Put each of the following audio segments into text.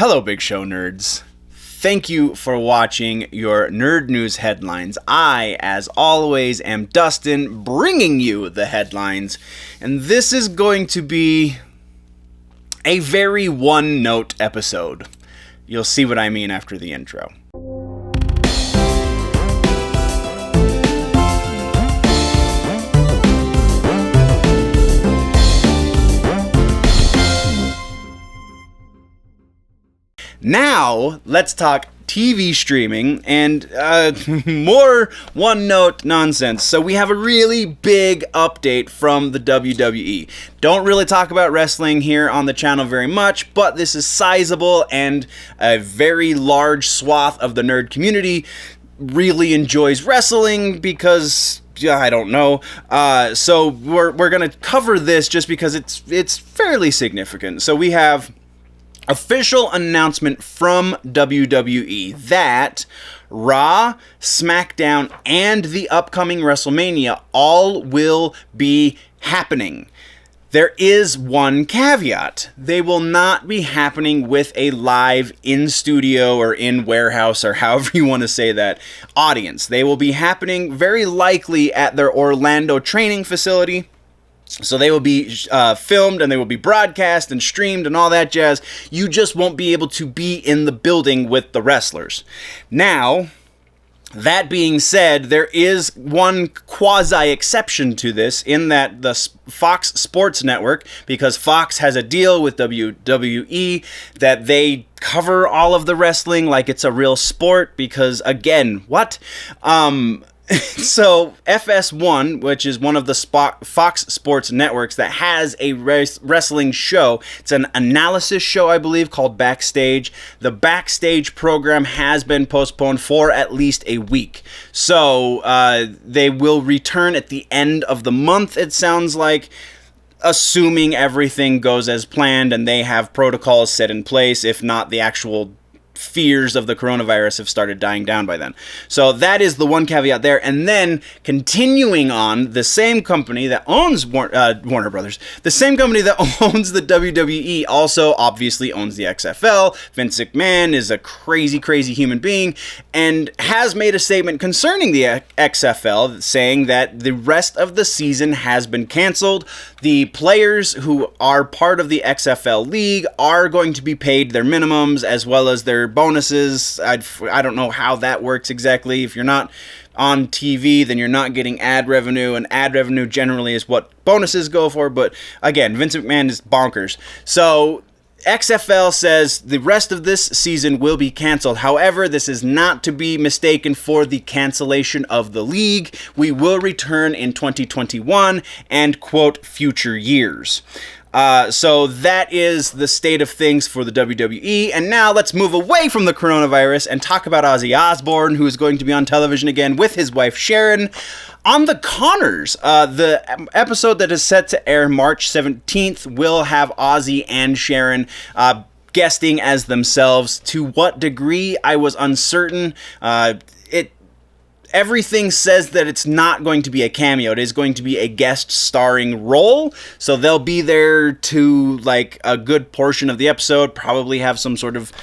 Hello, Big Show nerds. Thank you for watching your Nerd News headlines. I, as always, am Dustin, bringing you the headlines, and this is going to be a very one-note episode. You'll see what I mean after the intro. Now, let's talk TV streaming and more one-note nonsense. So we have a really big update from the WWE. Don't really talk about wrestling here on the channel very much, but this is sizable and a very large swath of the nerd community really enjoys wrestling because... I don't know. So we're going to cover this just because it's fairly significant. So we have... official announcement from WWE that Raw, SmackDown, and the upcoming Wrestlemania all will be happening. There is one caveat. They will not be happening with a live in-studio or in-warehouse or however you want to say that audience. They will be happening very likely at their Orlando training facility. So they will be filmed and they will be broadcast and streamed and all that jazz. You just won't be able to be in the building with the wrestlers. Now, that being said, there is one quasi-exception to this in that the Fox Sports Network, because Fox has a deal with WWE that they cover all of the wrestling like it's a real sport because, again, what? So, FS1, which is one of the Fox Sports networks that has a wrestling show, it's an analysis show, I believe, called Backstage. The Backstage program has been postponed for at least a week. So, they will return at the end of the month, it sounds like, assuming everything goes as planned and they have protocols set in place, if not the actual fears of the coronavirus have started dying down by then. So that is the one caveat there. And then continuing on, the same company that owns Warner Brothers, the same company that owns the WWE also obviously owns the XFL. Vince McMahon is a crazy, crazy human being and has made a statement concerning the XFL saying that the rest of the season has been canceled. The players who are part of the XFL league are going to be paid their minimums as well as their bonuses. I don't know how that works exactly. If you're not on TV, then you're not getting ad revenue, and ad revenue generally is what bonuses go for. But again, Vince McMahon is bonkers. So XFL says the rest of this season will be canceled. However, this is not to be mistaken for the cancellation of the league. We will return in 2021 and, quote, future years. So that is the state of things for the WWE. And now let's move away from the coronavirus and talk about Ozzy Osbourne, who is going to be on television again with his wife Sharon on The Connors. The episode that is set to air March 17th will have Ozzy and Sharon guesting as themselves. To what degree, I was uncertain. Everything says that it's not going to be a cameo. It is going to be a guest starring role. So they'll be there to like a good portion of the episode, probably have some sort of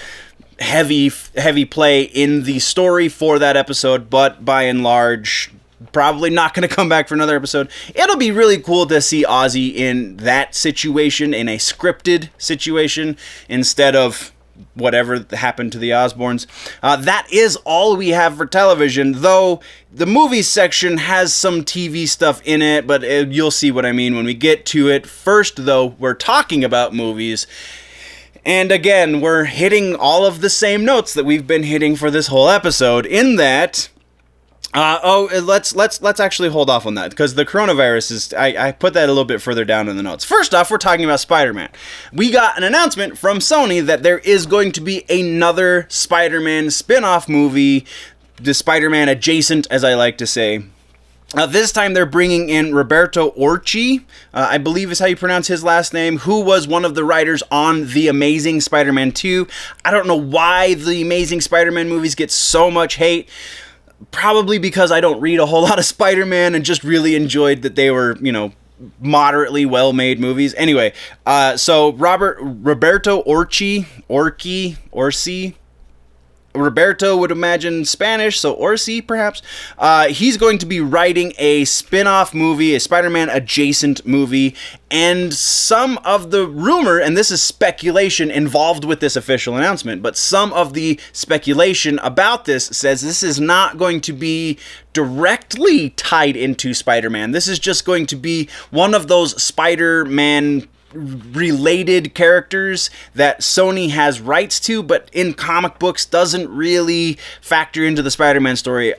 heavy play in the story for that episode, but by and large, probably not going to come back for another episode. It'll be really cool to see Ozzy in that situation, in a scripted situation, instead of whatever happened to the Osbournes. That is all we have for television, though the movies section has some TV stuff in it, but you'll see what I mean when we get to it. First, though, we're talking about movies. And again, we're hitting all of the same notes that we've been hitting for this whole episode, in that... let's actually hold off on that, because the coronavirus is, I put that a little bit further down in the notes. First off, we're talking about Spider-Man. We got an announcement from Sony that there is going to be another Spider-Man spin-off movie, the Spider-Man adjacent, as I like to say. This time they're bringing in Roberto Orci, I believe is how you pronounce his last name, who was one of the writers on The Amazing Spider-Man 2. I don't know why the Amazing Spider-Man movies get so much hate. Probably because I don't read a whole lot of Spider-Man and just really enjoyed that they were, moderately well-made movies. Anyway, so Roberto Orci. Roberto would imagine Spanish, so Orci perhaps. He's going to be writing a spin-off movie, a Spider-Man adjacent movie, and some of the rumor, and this is speculation involved with this official announcement, but some of the speculation about this says this is not going to be directly tied into Spider-Man. This is just going to be one of those Spider-Man related characters that Sony has rights to, but in comic books doesn't really factor into the Spider-Man story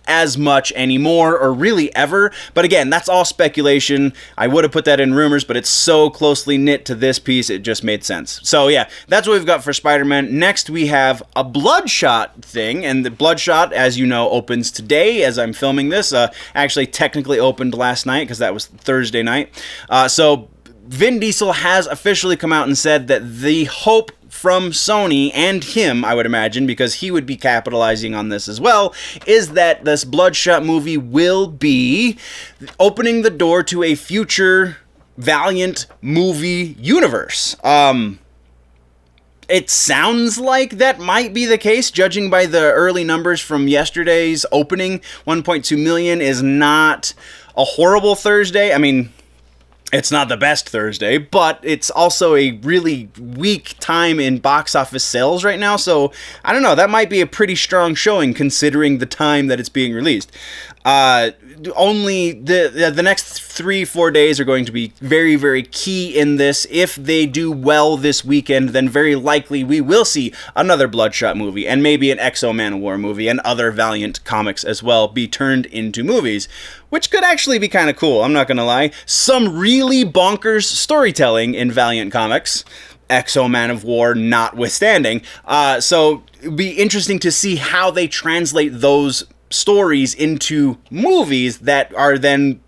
as much anymore, or really ever. But again, that's all speculation. I would have put that in rumors, but it's so closely knit to this piece, it just made sense. So yeah, that's what we've got for Spider-Man. Next, we have a Bloodshot thing, and the Bloodshot, as you know, opens today as I'm filming this. Actually, technically opened last night, because that was Thursday night. So Vin Diesel has officially come out and said that the hope from Sony, and him, I would imagine, because he would be capitalizing on this as well, is that this Bloodshot movie will be opening the door to a future Valiant movie universe. It sounds like that might be the case, judging by the early numbers from yesterday's opening. 1.2 million is not a horrible Thursday. I mean, it's not the best Thursday, but it's also a really weak time in box office sales right now, so I don't know, that might be a pretty strong showing considering the time that it's being released. Only the next 3-4 days are going to be very, very key in this. If they do well this weekend, then very likely we will see another Bloodshot movie, and maybe an X-O-Manowar movie, and other Valiant comics as well be turned into movies, which could actually be kind of cool, I'm not gonna lie. Some really bonkers storytelling in Valiant comics, X-O-Manowar notwithstanding. So it'd be interesting to see how they translate those stories into movies that are then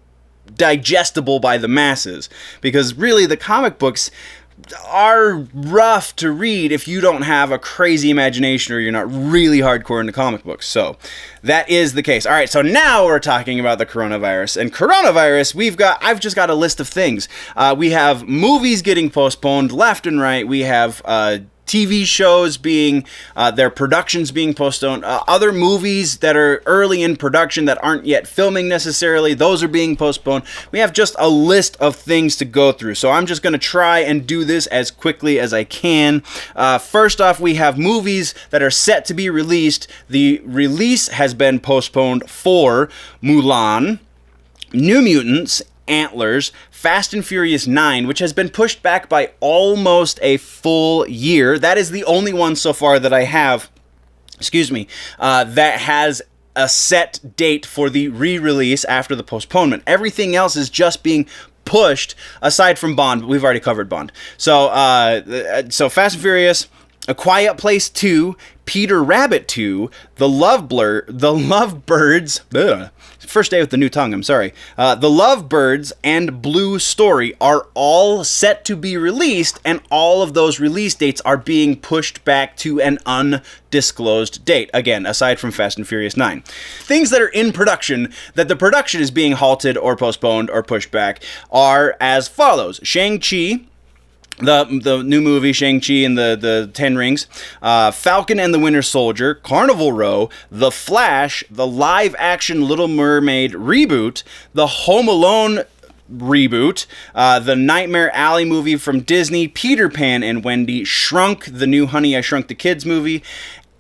digestible by the masses, because really the comic books are rough to read if you don't have a crazy imagination or you're not really hardcore into comic books. So that is the case. All right, so now we're talking about the coronavirus. And coronavirus, I've just got a list of things. We have movies getting postponed left and right. We have TV shows being, their productions being postponed, other movies that are early in production that aren't yet filming necessarily, those are being postponed. We have just a list of things to go through, so I'm just going to try and do this as quickly as I can. First off, we have movies that are set to be released. The release has been postponed for Mulan, New Mutants, Antlers, Fast and Furious 9, which has been pushed back by almost a full year. That is the only one so far that I have, that has a set date for the re-release after the postponement. Everything else is just being pushed, aside from Bond, but we've already covered Bond. So Fast and Furious, A Quiet Place 2, Peter Rabbit 2, The Lovebirds, first day with the new tongue, I'm sorry. The Lovebirds and Blue Story are all set to be released, and all of those release dates are being pushed back to an undisclosed date. Again, aside from Fast and Furious 9. Things that are in production, that the production is being halted or postponed or pushed back, are as follows. Shang-Chi, the new movie Shang-Chi and the Ten Rings, Falcon and the Winter Soldier, Carnival Row, The Flash, the live-action Little Mermaid reboot, the Home Alone reboot, the Nightmare Alley movie from Disney, Peter Pan and Wendy, Shrunk, the new Honey, I Shrunk the Kids movie,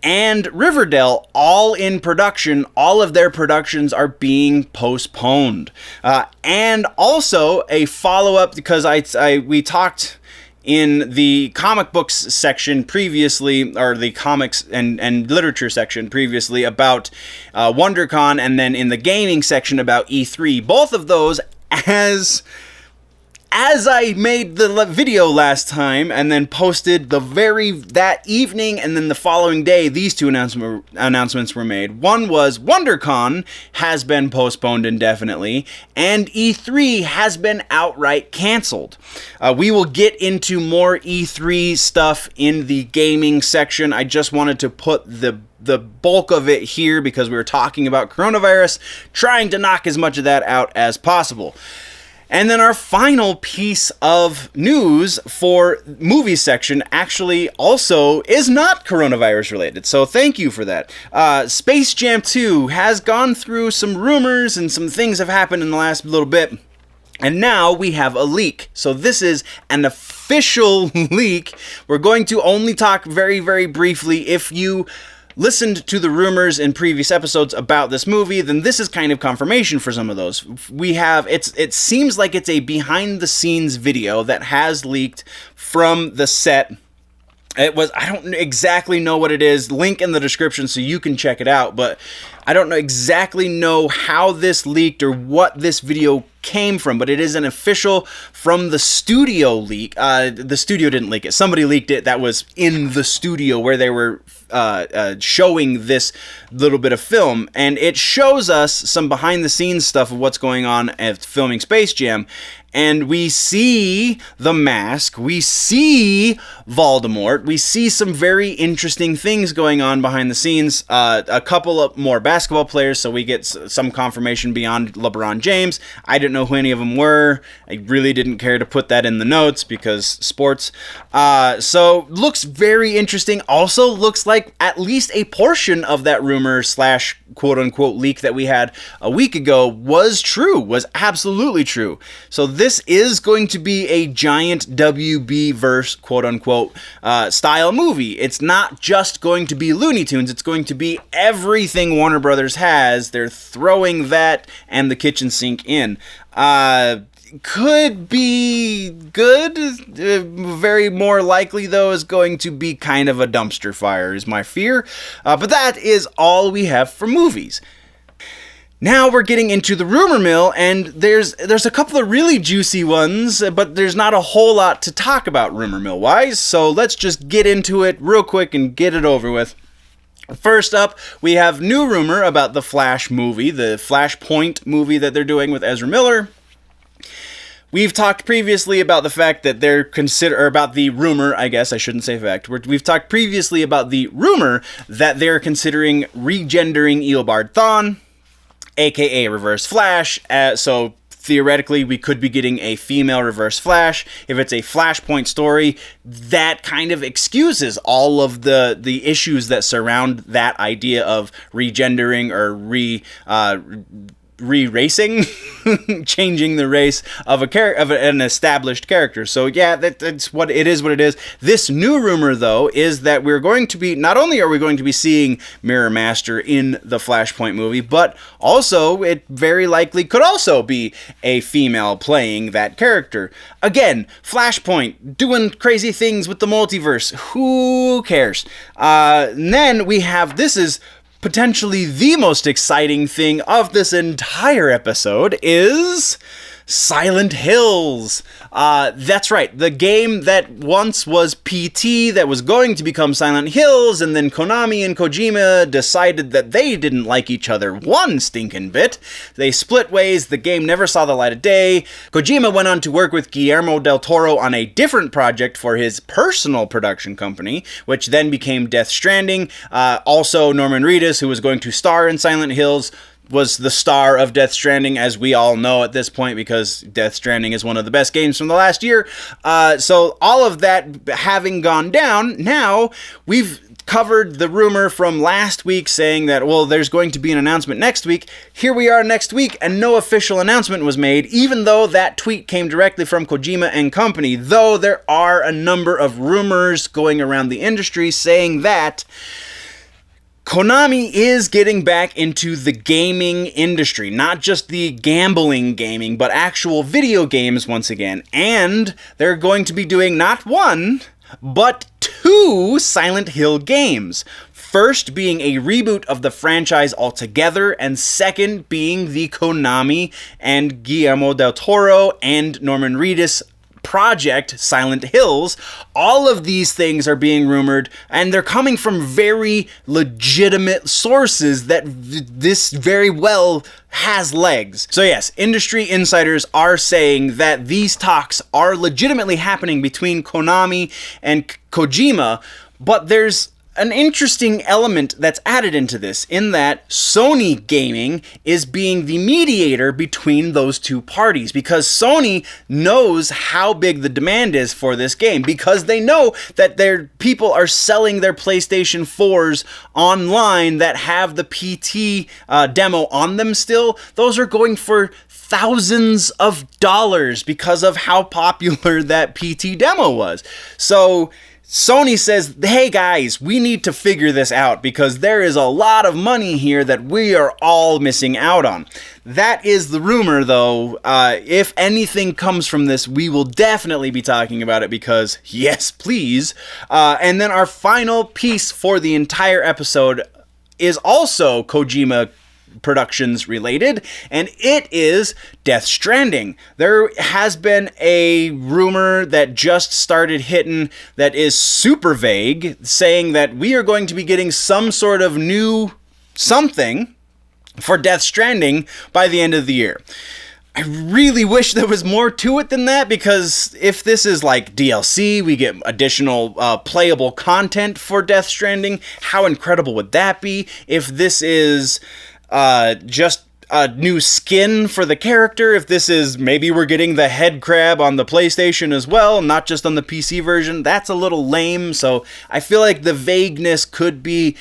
and Riverdale, all in production. All of their productions are being postponed. And also a follow-up, because we talked in the comic books section previously, or the comics and literature section previously, about WonderCon, and then in the gaming section about E3. Both of those, as I made the video last time and then posted that evening, and then the following day, these two announcements were made. One was WonderCon has been postponed indefinitely, and E3 has been outright canceled. We will get into more E3 stuff in the gaming section. I just wanted to put the bulk of it here because we were talking about coronavirus, trying to knock as much of that out as possible. And then our final piece of news for movie section actually also is not coronavirus related. So thank you for that. Space Jam 2 has gone through some rumors and some things have happened in the last little bit. And now we have a leak. So this is an official leak. We're going to only talk very, very briefly. If you listened to the rumors in previous episodes about this movie, then this is kind of confirmation for some of those. We have, it seems like it's a behind the scenes video that has leaked from the set. It was, I don't exactly know what it is, link in the description so you can check it out, but I don't exactly know how this leaked or what this video came from, but it is an official from the studio leak. The studio didn't leak it. Somebody leaked it that was in the studio where they were showing this little bit of film, and it shows us some behind the scenes stuff of what's going on at filming Space Jam. And we see the mask, we see Voldemort, we see some very interesting things going on behind the scenes. A couple of more basketball players, so we get some confirmation beyond LeBron James. I didn't know who any of them were. I really didn't care to put that in the notes because sports. So looks very interesting. Also looks like at least a portion of that rumor slash quote-unquote leak that we had a week ago was true, was absolutely true. So this is going to be a giant WB-verse, quote-unquote, style movie. It's not just going to be Looney Tunes, it's going to be everything Warner Brothers has. They're throwing that and the kitchen sink in. Could be good. Very more likely, though, is going to be kind of a dumpster fire, is my fear. But that is all we have for movies. Now we're getting into the rumor mill, and there's a couple of really juicy ones, but there's not a whole lot to talk about rumor mill-wise, so let's just get into it real quick and get it over with. First up, we have new rumor about the Flash movie, the Flashpoint movie that they're doing with Ezra Miller. We've talked previously about the fact that they're about the rumor, I guess, I shouldn't say fact. We've talked previously about the rumor that they're considering regendering Eobard Thawne, aka Reverse Flash, so theoretically we could be getting a female Reverse Flash. If it's a Flashpoint story, that kind of excuses all of the issues that surround that idea of regendering or re-racing, changing the race of an established character. So yeah, that's what it is. What it is. This new rumor, though, is that we're going to be, not only are we going to be seeing Mirror Master in the Flashpoint movie, but also it very likely could also be a female playing that character. Again, Flashpoint doing crazy things with the multiverse. Who cares? And then we have, this is potentially the most exciting thing of this entire episode, is Silent Hills. That's right, the game that once was PT that was going to become Silent Hills, and then Konami and Kojima decided that they didn't like each other one stinking bit. They split ways, the game never saw the light of day. Kojima went on to work with Guillermo del Toro on a different project for his personal production company, which then became Death Stranding. Also, Norman Reedus, who was going to star in Silent Hills, was the star of Death Stranding, as we all know at this point, because Death Stranding is one of the best games from the last year. So all of that having gone down, now we've covered the rumor from last week saying that, well, there's going to be an announcement next week. Here we are next week, and no official announcement was made, even though that tweet came directly from Kojima and company, though there are a number of rumors going around the industry saying that Konami is getting back into the gaming industry, not just the gambling gaming, but actual video games once again. And they're going to be doing not one, but two Silent Hill games. First being a reboot of the franchise altogether, and second being the Konami and Guillermo del Toro and Norman Reedus project, Silent Hills. All of these things are being rumored, and they're coming from very legitimate sources that this very well has legs. So yes, industry insiders are saying that these talks are legitimately happening between Konami and Kojima, but there's an interesting element that's added into this, in that Sony Gaming is being the mediator between those two parties, because Sony knows how big the demand is for this game, because they know that their people are selling their PlayStation 4s online that have the PT demo on them still. Those are going for thousands of dollars because of how popular that PT demo was. So Sony says, hey guys, we need to figure this out because there is a lot of money here that we are all missing out on. That is the rumor, though. If anything comes from this, we will definitely be talking about it because, yes, please. And then our final piece for the entire episode is also Kojima Productions related, and it is Death Stranding. There has been a rumor that just started hitting that is super vague, saying that we are going to be getting some sort of new something for Death Stranding by the end of the year. I really wish there was more to it than that, because if this is like DLC, we get additional playable content for Death Stranding, how incredible would that be? If this is just a new skin for the character, if this is, maybe we're getting the head crab on the PlayStation as well, not just on the PC version, that's a little lame. So I feel like the vagueness could be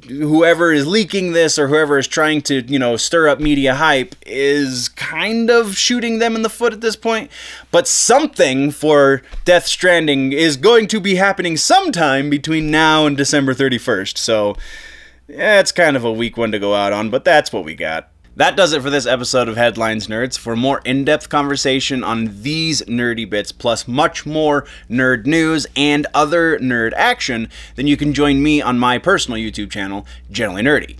whoever is leaking this or whoever is trying to, stir up media hype is kind of shooting them in the foot at this point. But something for Death Stranding is going to be happening sometime between now and December 31st. So yeah, it's kind of a weak one to go out on, but that's what we got. That does it for this episode of Headlines Nerds. For more in-depth conversation on these nerdy bits, plus much more nerd news and other nerd action, then you can join me on my personal YouTube channel, Generally Nerdy.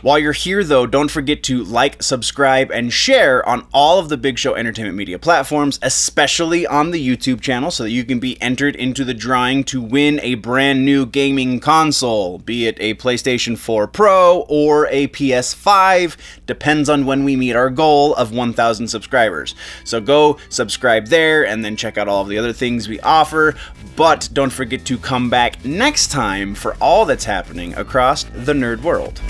While you're here, though, don't forget to like, subscribe, and share on all of the Big Show Entertainment Media platforms, especially on the YouTube channel, so that you can be entered into the drawing to win a brand new gaming console, be it a PlayStation 4 Pro or a PS5, depends on when we meet our goal of 1,000 subscribers. So go subscribe there, and then check out all of the other things we offer, but don't forget to come back next time for all that's happening across the nerd world.